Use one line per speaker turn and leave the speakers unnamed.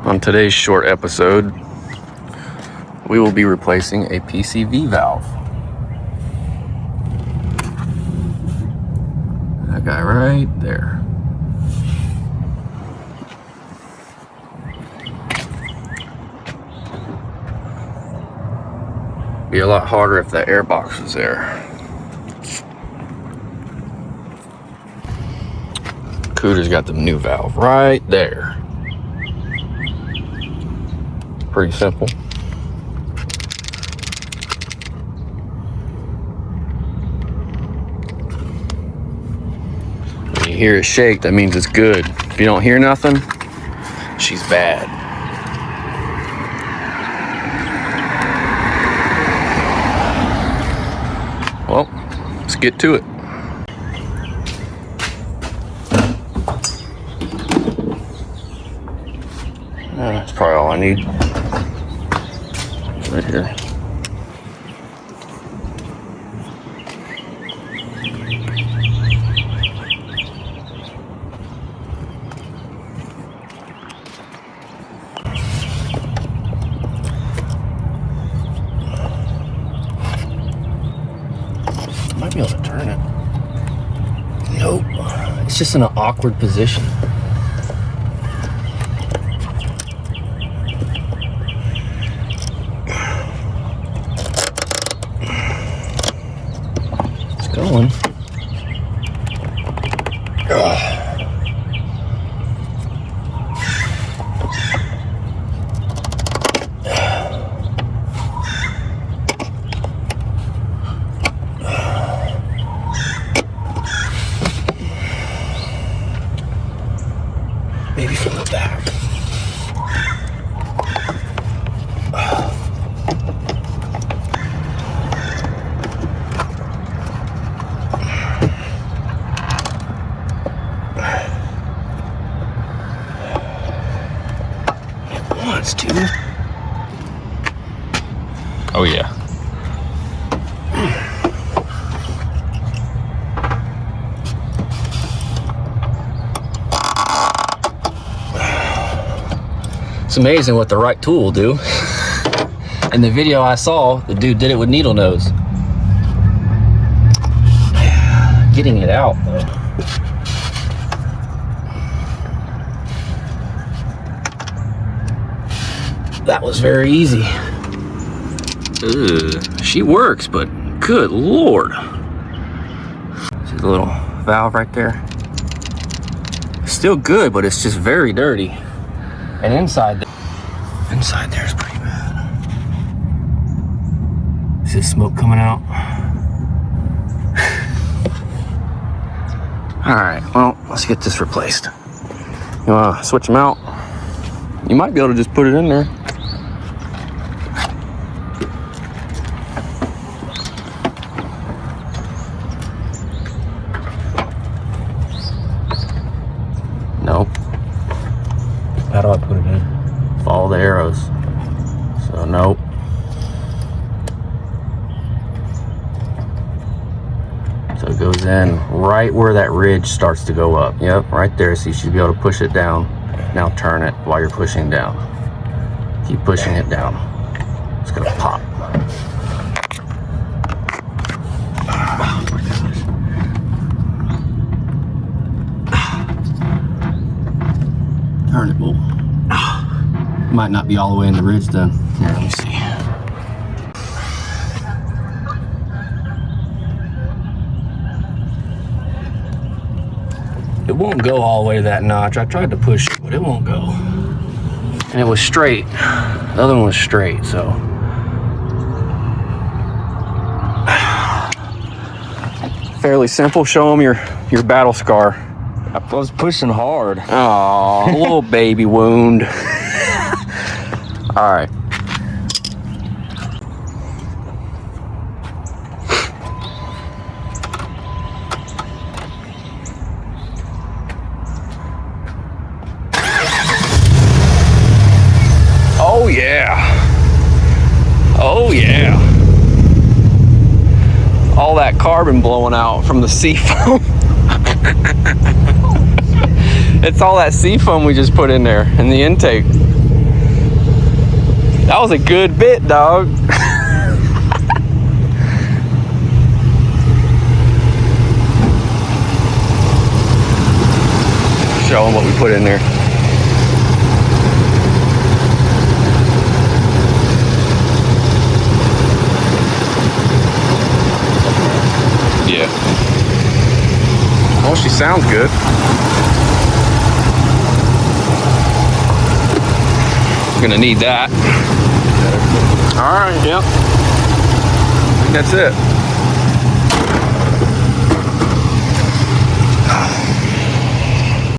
On today's short episode, we will be replacing a PCV valve. That guy right there. Be a lot harder if that air box was there. Cooter's got the new valve right there. Pretty simple. When you hear it shake, that means it's good. If you don't hear nothing, she's bad. Well, let's get to it. That's probably all I need. Right here. I might be able to turn it. Nope. It's just in an awkward position. Going. Maybe from the back. Oh yeah. It's amazing what the right tool will do. In the video I saw, the dude did it with needle nose. Getting it out though. That was very easy. She works, but good Lord. See the little valve right there? Still good, but it's just very dirty. And inside there's pretty bad. Is this smoke coming out? All right, well, let's get this replaced. You wanna switch them out? You might be able to just put it in there. Nope. How do I put it in? Follow the arrows. So nope. So it goes in right where that ridge starts to go up. Yep, right there. So you should be able to push it down. Now turn it while you're pushing down. Keep pushing it down. It's gonna pop. Oh my gosh. Turn it, bull. Might not be all the way in the ridge then. Here, let me see. It won't go all the way to that notch. I tried to push it, but it won't go. And it was straight. The other one was straight, so. Fairly simple. Show them your battle scar.
I was pushing hard.
Oh, a little baby wound. All right. Oh yeah. Oh yeah. All that carbon blowing out from the seafoam. It's all that seafoam we just put in there in the intake. That was a good bit, dog. Show them what we put in there. Yeah. Well, she sounds good. Gonna need that. All right, yep. That's it.